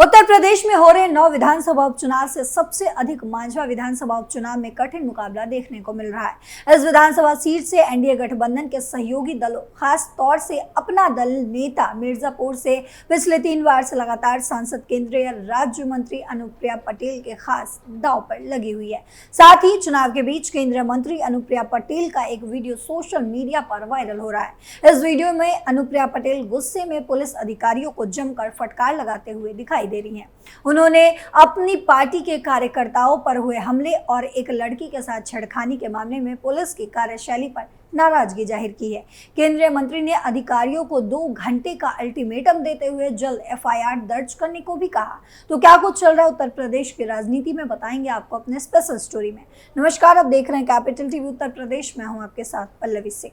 उत्तर प्रदेश में हो रहे 9 विधानसभा उपचुनाव से सबसे अधिक मांझा विधानसभा उपचुनाव में कठिन मुकाबला देखने को मिल रहा है। इस विधानसभा सीट से एनडीए गठबंधन के सहयोगी दलों, खास तौर से अपना दल नेता मिर्जापुर से पिछले 3 बार से लगातार सांसद केंद्रीय राज्य मंत्री अनुप्रिया पटेल के खास दांव पर लगी हुई है। साथ ही चुनाव के बीच केंद्रीय मंत्री अनुप्रिया पटेल का एक वीडियो सोशल मीडिया पर वायरल हो रहा है। इस वीडियो में अनुप्रिया पटेल गुस्से में पुलिस अधिकारियों को जमकर फटकार लगाते हुए दिखाई दे रही हैं। उन्होंने अपनी पार्टी के कार्यकर्ताओं पर हुए हमले और एक लड़की के साथ छेड़खानी के मामले में पुलिस की कार्यशैली पर नाराजगी जाहिर की है। केंद्रीय मंत्री ने अधिकारियों को 2 घंटे का अल्टीमेटम देते हुए जल्द एफआईआर दर्ज करने को भी कहा। तो क्या कुछ चल रहा है उत्तर प्रदेश की राजनीति में, बताएंगे आपको अपने स्पेशल स्टोरी में। नमस्कार, आप देख रहे हैं कैपिटल टीवी उत्तर प्रदेश। मैं हूं आपके साथ पल्लवी सिंह।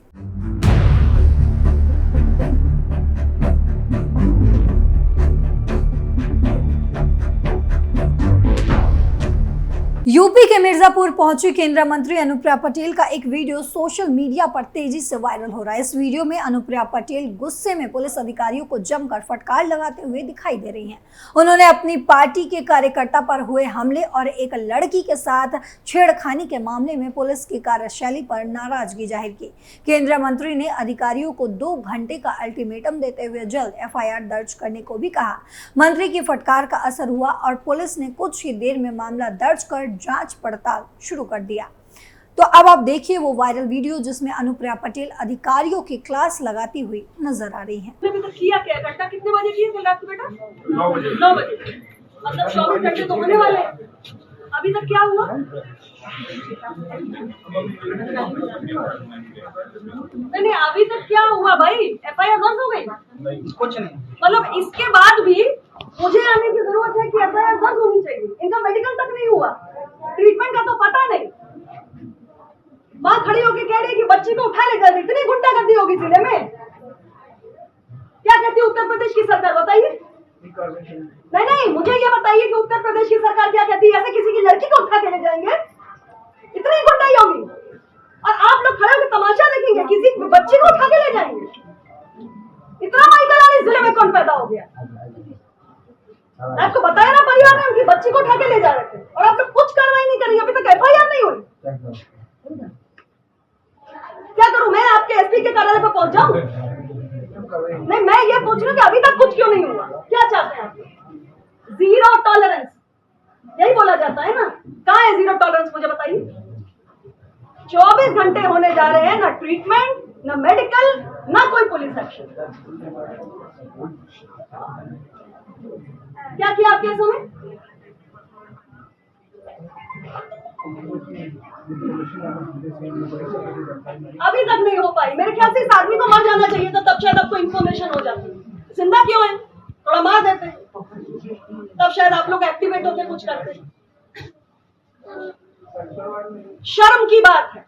यूपी के मिर्जापुर पहुंची केंद्रीय मंत्री अनुप्रिया पटेल का एक वीडियो सोशल मीडिया पर तेजी से वायरल हो रहा है। इस वीडियो में अनुप्रिया पटेल गुस्से में पुलिस अधिकारियों को जमकर फटकार लगाते हुए दिखाई दे रही हैं। उन्होंने अपनी पार्टी के कार्यकर्ता पर हुए हमले और एक लड़की के साथ छेड़खानी के मामले में पुलिस की कार्यशैली पर नाराजगी जाहिर की। केंद्रीय मंत्री ने अधिकारियों को 2 घंटे का अल्टीमेटम देते हुए जल्द एफआईआर दर्ज करने को भी कहा। मंत्री की फटकार का असर हुआ और पुलिस ने कुछ ही देर में मामला दर्ज कर जांच पड़ताल शुरू कर दिया। तो अब आप देखिए वो वायरल वीडियो जिसमें अनुप्रिया पटेल अधिकारियों की क्लास लगाती हुई नजर आ रही हैं। अभी तक किया क्या घंटा कितने बजे किए कल रात को बेटा? 9 बजे। मतलब 24 घंटे तो होने वाले हैं। अभी तक क्या हुआ? नहीं, अभी तक क्या हुआ भाई? एफआईआर दर्ज हो गई? कुछ नहीं। मतलब इसके बाद भी मुझे आने की जरूरत है कि एफआईआर दर्ज होनी चाहिए। इनका मेडिकल तक नहीं हुआ, ट्रीटमेंट का तो पता नहीं। माँ खड़ी होकर कह रही है कि बच्ची को उठा ले जल्दी। इतनी गुंडागर्दी होगी जिले में। क्या कहती है उत्तर प्रदेश की सरकार, बताइए। नहीं, मुझे ये बताइए कि उत्तर प्रदेश की सरकार क्या कहती है? ऐसे किसी की लड़की को उठा के ले जाएंगे? इतनी गुंडाई होगी और आप लोग खड़े होकर तमाशा देखेंगे, किसी बच्ची को उठा के ले जाएंगे? इतना माइकल इस जिले में कौन पैदा हो गया? आपको बताया ना, परिवार ने उनकी बच्ची को उठा के ले जा रहे थे और आप लोग कुछ कार्रवाई नहीं करेंगे। अभी तक एफआईआर नहीं हुई। क्या करूं मैं? आपके एसपी के कार्यालय पर पहुंच जाऊं? नहीं, मैं ये पूछ रही हूँ कि अभी तक कुछ क्यों नहीं हुआ? क्या चाहते हैं आप? 0 टॉलरेंस, यही बोला जाता है ना। कहाँ है 0 टॉलरेंस, मुझे बताइए। 24 घंटे होने जा रहे हैं, ना ट्रीटमेंट, ना मेडिकल, ना कोई पुलिस एक्शन। क्या किया आपके समय? अभी तक नहीं हो पाई। मेरे ख्याल से इस आदमी को मर जाना चाहिए था, तब शायद आपको इन्फॉर्मेशन हो जाती। जिंदा क्यों है? थोड़ा मार देते, तब शायद आप लोग एक्टिवेट होते, कुछ करते। शर्म की बात है।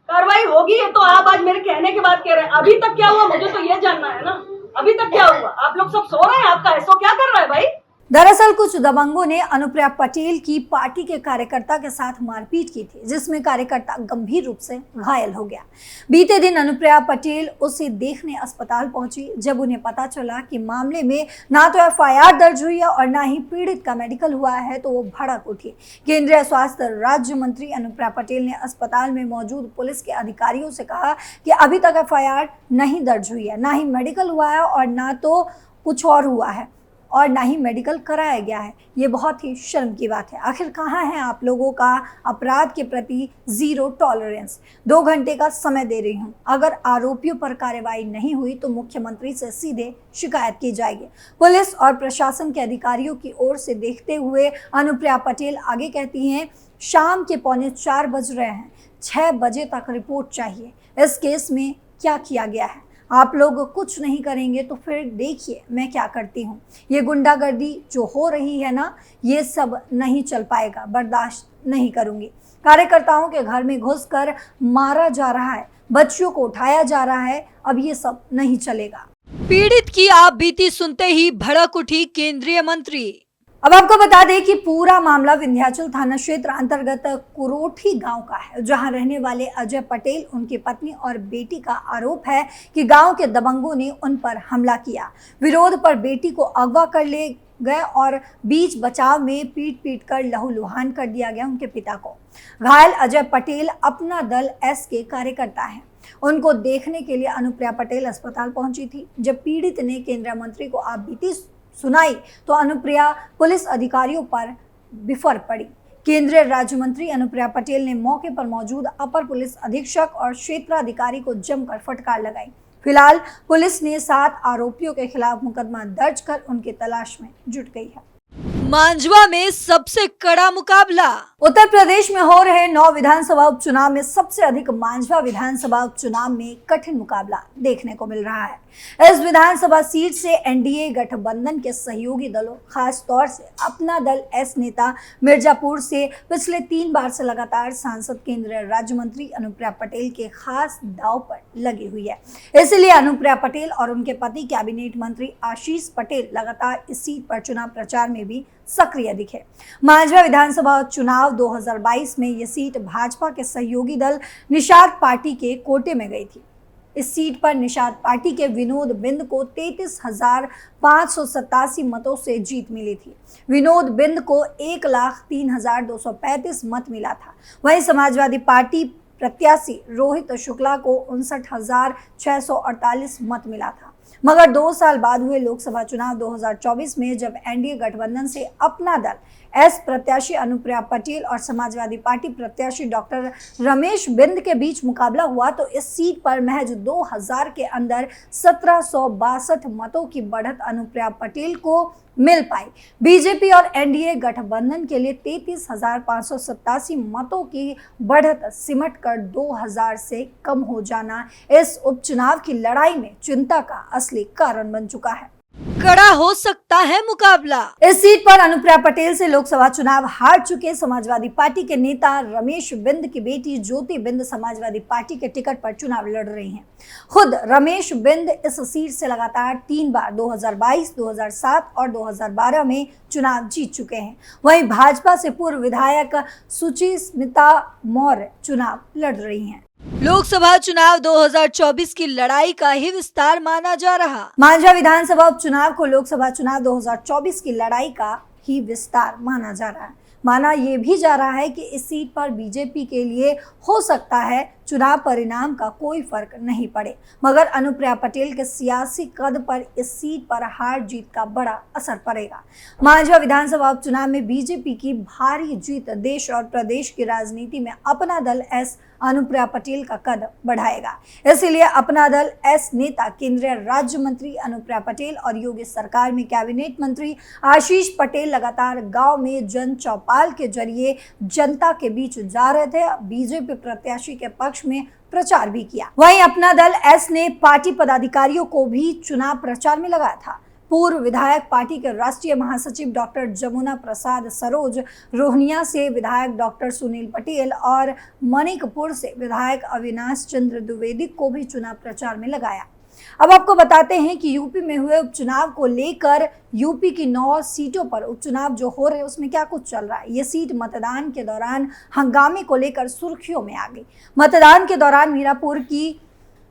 कार्रवाई होगी, ये तो आप आज मेरे कहने के बाद कह रहे हैं। अभी तक क्या हुआ मुझे तो ये जानना है ना। अभी तक क्या हुआ? आप लोग सब सो रहे हैं, आपका एसओ क्या कर रहा है भाई? दरअसल कुछ दबंगों ने अनुप्रिया पटेल की पार्टी के कार्यकर्ता के साथ मारपीट की थी, जिसमें कार्यकर्ता गंभीर रूप से घायल हो गया। बीते दिन अनुप्रिया पटेल उसे देखने अस्पताल पहुंची। जब उन्हें पता चला कि मामले में ना तो एफआईआर दर्ज हुई है और ना ही पीड़ित का मेडिकल हुआ है, तो वो भड़क उठी। केंद्रीय स्वास्थ्य राज्य मंत्री अनुप्रिया पटेल ने अस्पताल में मौजूद पुलिस के अधिकारियों से कहा कि अभी तक एफआईआर नहीं दर्ज हुई है, ना ही मेडिकल हुआ है और ना तो कुछ और हुआ है और ना ही मेडिकल कराया गया है। ये बहुत ही शर्म की बात है। आखिर कहाँ है आप लोगों का अपराध के प्रति 0 टॉलरेंस? 2 घंटे का समय दे रही हूँ। अगर आरोपियों पर कार्रवाई नहीं हुई तो मुख्यमंत्री से सीधे शिकायत की जाएगी। पुलिस और प्रशासन के अधिकारियों की ओर से देखते हुए अनुप्रिया पटेल आगे कहती हैं, शाम के 3:45 बज रहे हैं, 6 बजे तक रिपोर्ट चाहिए। इस केस में क्या किया गया है? आप लोग कुछ नहीं करेंगे तो फिर देखिए मैं क्या करती हूँ। ये गुंडागर्दी जो हो रही है ना, ये सब नहीं चल पाएगा, बर्दाश्त नहीं करूँगी। कार्यकर्ताओं के घर में घुसकर मारा जा रहा है, बच्चियों को उठाया जा रहा है, अब ये सब नहीं चलेगा। पीड़ित की आप बीती सुनते ही भड़क उठी केंद्रीय मंत्री। अब आपको बता दें कि पूरा मामला विंध्याचल थाना क्षेत्र अंतर्गत कुरोठी गांव का है, जहां रहने वाले अजय पटेल, उनकी पत्नी और बेटी का आरोप है कि गांव के दबंगों ने उन पर हमला किया। विरोध पर बेटी को अगवा कर ले गए और बीच बचाव में पीट कर लहूलुहान कर दिया गया उनके पिता को। घायल अजय पटेल अपना दल एस के कार्यकर्ता है। उनको देखने के लिए अनुप्रिया पटेल अस्पताल पहुंची थी। जब पीड़ित ने केंद्रीय मंत्री को आपबीती सुनाई तो अनुप्रिया पुलिस अधिकारियों पर बिफर पड़ी। केंद्रीय राज्य मंत्री अनुप्रिया पटेल ने मौके पर मौजूद अपर पुलिस अधीक्षक और क्षेत्राधिकारी को जमकर फटकार लगाई। फिलहाल पुलिस ने 7 आरोपियों के खिलाफ मुकदमा दर्ज कर उनकी तलाश में जुट गई है। मांझवा में सबसे कड़ा मुकाबला। उत्तर प्रदेश में हो रहे 9 विधानसभा उपचुनाव में सबसे अधिक मांझवा विधानसभा उपचुनाव में कठिन मुकाबला देखने को मिल रहा है। इस विधानसभा सीट से एनडीए गठबंधन के सहयोगी दलों, खास तौर से अपना दल एस नेता मिर्जापुर से पिछले 3 बार से लगातार सांसद केंद्रीय राज्य मंत्री अनुप्रिया पटेल के खास दांव पर लगी हुई है। इसलिए अनुप्रिया पटेल और उनके पति कैबिनेट मंत्री आशीष पटेल लगातार इस सीट पर चुनाव प्रचार में भी सक्रिय दिखे। मांझवा विधानसभा चुनाव 2022 में ये सीट भाजपा के सहयोगी दल निषाद पार्टी के कोटे में गई थी। इस सीट पर निषाद पार्टी के विनोद बिंद को 33,587 मतों से जीत मिली थी। विनोद बिंद को 1,03,235 मत मिला था। वहीं समाजवादी पार्टी प्रत्याशी रोहित शुक्ला को 59,648 मत मिला था। मगर 2 साल बाद हुए लोकसभा चुनाव 2024 में जब एनडीए गठबंधन से अपना दल एस प्रत्याशी अनुप्रिया पटेल और समाजवादी पार्टी प्रत्याशी डॉक्टर रमेश बिंद के बीच मुकाबला हुआ तो इस सीट पर महज 2000 के अंदर 1762 मतों की बढ़त अनुप्रिया पटेल को मिल पाई। बीजेपी और एनडीए गठबंधन के लिए 33,587 मतों की बढ़त सिमट कर 2000 से कम हो जाना इस उपचुनाव की लड़ाई में चिंता का असली कारण बन चुका है। कड़ा हो सकता है मुकाबला। इस सीट पर अनुप्रिया पटेल से लोकसभा चुनाव हार चुके समाजवादी पार्टी के नेता रमेश बिंद की बेटी ज्योति बिंद समाजवादी पार्टी के टिकट पर चुनाव लड़ रही हैं। खुद रमेश बिंद इस सीट से लगातार 3 बार 2022, 2007 और 2012 में चुनाव जीत चुके हैं। वहीं भाजपा से पूर्व विधायक सुचिस्मिता मौर्य चुनाव लड़ रही हैं। लोकसभा चुनाव 2024 की लड़ाई का ही विस्तार माना जा रहा। मांझा विधानसभा उपचुनाव को लोकसभा चुनाव 2024 की लड़ाई का ही विस्तार माना जा रहा है। माना यह भी जा रहा है कि इस सीट पर बीजेपी के लिए हो सकता है चुनाव परिणाम का कोई फर्क नहीं पड़े, मगर अनुप्रिया पटेल के सियासी कद पर इस सीट पर हार जीत का बड़ा असर पड़ेगा। मांझा विधानसभा उपचुनाव में बीजेपी की भारी जीत देश और प्रदेश की राजनीति में अपना दल एस अनुप्रिया पटेल का कद बढ़ाएगा। इसलिए अपना दल एस नेता केंद्रीय राज्य मंत्री अनुप्रिया पटेल और योगी सरकार में कैबिनेट मंत्री आशीष पटेल लगातार गांव में जन चौपाल के जरिए जनता के बीच जा रहे थे। बीजेपी प्रत्याशी के पक्ष में प्रचार भी किया। वहीं अपना दल एस ने पार्टी पदाधिकारियों को भी चुनाव प्रचार में लगाया था। पूर्व विधायक पार्टी के राष्ट्रीय महासचिव डॉक्टर जमुना प्रसाद सरोज, रोहनिया से विधायक डॉक्टर सुनील पटेल और मणिकपुर से विधायक अविनाश चंद्र द्विवेदी को भी चुनाव प्रचार में लगाया। अब आपको बताते हैं कि यूपी में हुए उपचुनाव को लेकर यूपी की 9 सीटों पर उपचुनाव जो हो रहे हैं उसमें क्या कुछ चल रहा है। ये सीट मतदान के दौरान हंगामे को लेकर सुर्खियों में आ गई। मतदान के दौरान मीरापुर की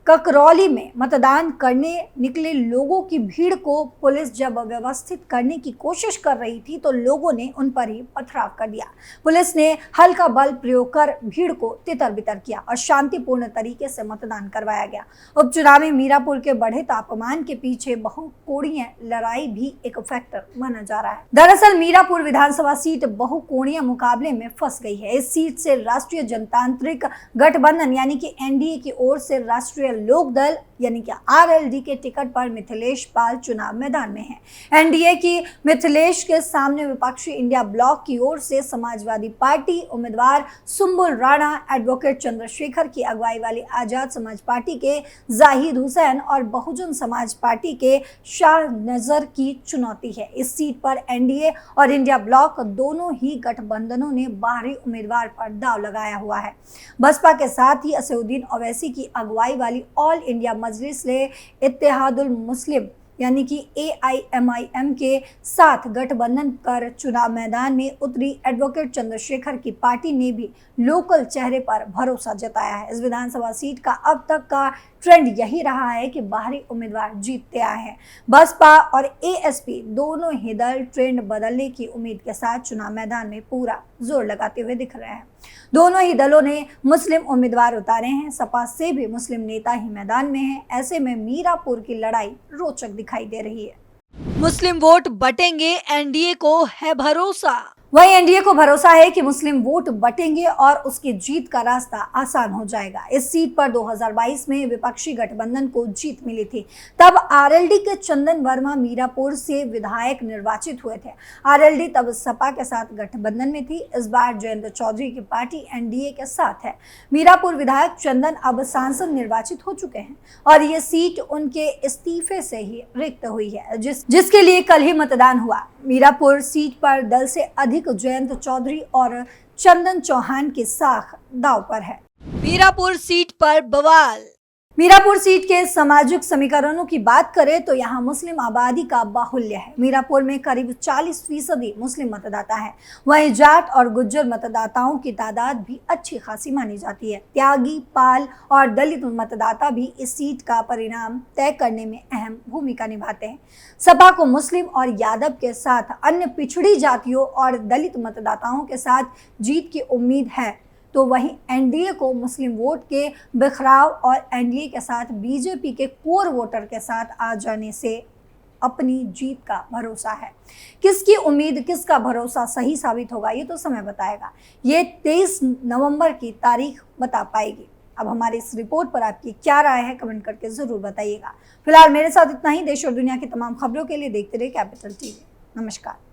ककरौली में मतदान करने निकले लोगों की भीड़ को पुलिस जब व्यवस्थित करने की कोशिश कर रही थी तो लोगों ने उन पर ही पथराव कर दिया। पुलिस ने हल्का बल प्रयोग कर भीड़ को तितर बितर किया और शांतिपूर्ण तरीके से मतदान करवाया गया। उपचुनाव में मीरापुर के बढ़े तापमान के पीछे बहुकोणीय लड़ाई भी एक फैक्टर माना जा रहा है। दरअसल मीरापुर विधानसभा सीट बहुकोणीय मुकाबले में फंस गई है। इस सीट से राष्ट्रीय जनतांत्रिक गठबंधन यानी कि एनडीए की ओर से राष्ट्रीय लोक दल यानी कि आरएलडी के टिकट पर मिथिलेश पाल चुनाव मैदान में हैं। एनडीए की मिथिलेश के सामने विपक्षी इंडिया ब्लॉक की ओर से समाजवादी पार्टी उम्मीदवार सुंबुल राणा, एडवोकेट चंद्रशेखर की अगुवाई वाली आजाद समाज पार्टी के जाहिद हुसैन और बहुजन समाज पार्टी के शाह नजर की चुनौती है। इस सीट पर एनडीए और इंडिया ब्लॉक दोनों ही गठबंधनों ने बाहरी उम्मीदवार पर दांव लगाया हुआ है। बसपा के साथ ही असदुद्दीन ओवैसी की अगुवाई वाली ऑल इंडिया मजलिस-ए-इत्तेहादुल मुस्लिम यानी कि AIMIM के साथ गठबंधन कर चुनाव मैदान में उतरी एडवोकेट चंद्रशेखर की पार्टी ने भी लोकल चेहरे पर भरोसा जताया है। इस विधानसभा सीट का अब तक का ट्रेंड यही रहा है कि बाहरी उम्मीदवार जीतते आए हैं। बसपा और ASP दोनों ही दल ट्रेंड बदलने की उम्मीद के साथ चुनाव मैदान में पूरा जोर लगाते हुए दिख रहे हैं। दोनों ही दलों ने मुस्लिम उम्मीदवार उतारे हैं। सपा से भी मुस्लिम नेता ही मैदान में हैं। ऐसे में मीरापुर की लड़ाई रोचक दिखाई दे रही है। मुस्लिम वोट बटेंगे, NDA को है भरोसा। वहीं NDA को भरोसा है कि मुस्लिम वोट बटेंगे और उसकी जीत का रास्ता आसान हो जाएगा। इस सीट पर 2022 में विपक्षी गठबंधन को जीत मिली थी। तब RLD के चंदन वर्मा मीरापुर से विधायक निर्वाचित हुए थे। RLD तब सपा के साथ गठबंधन में थी। इस बार जयंत चौधरी की पार्टी NDA के साथ है। मीरापुर विधायक चंदन अब सांसद निर्वाचित हो चुके हैं और ये सीट उनके इस्तीफे से ही रिक्त हुई है, जिसके लिए कल ही मतदान हुआ। मीरापुर सीट पर दल से अधिक जयंत चौधरी और चंदन चौहान की साख दांव पर है। मीरापुर सीट पर बवाल। मीरापुर सीट के सामाजिक समीकरणों की बात करें तो यहाँ मुस्लिम आबादी का बाहुल्य है। मीरापुर में करीब 40% मुस्लिम मतदाता है। वहीं जाट और गुज्जर मतदाताओं की तादाद भी अच्छी खासी मानी जाती है। त्यागी, पाल और दलित मतदाता भी इस सीट का परिणाम तय करने में अहम भूमिका निभाते हैं। सपा को मुस्लिम और यादव के साथ अन्य पिछड़ी जातियों और दलित मतदाताओं के साथ जीत की उम्मीद है, तो वहीं NDA को मुस्लिम वोट के बिखराव और NDA के साथ BJP के कोर वोटर के साथ आ जाने से अपनी जीत का भरोसा है। किसकी उम्मीद, किसका भरोसा सही साबित होगा, ये तो समय बताएगा। ये 23 नवंबर की तारीख बता पाएगी। अब हमारी इस रिपोर्ट पर आपकी क्या राय है, कमेंट करके जरूर बताइएगा। फिलहाल मेरे साथ इतना ही। देश और दुनिया की तमाम खबरों के लिए देखते रहिए कैपिटल TV। नमस्कार।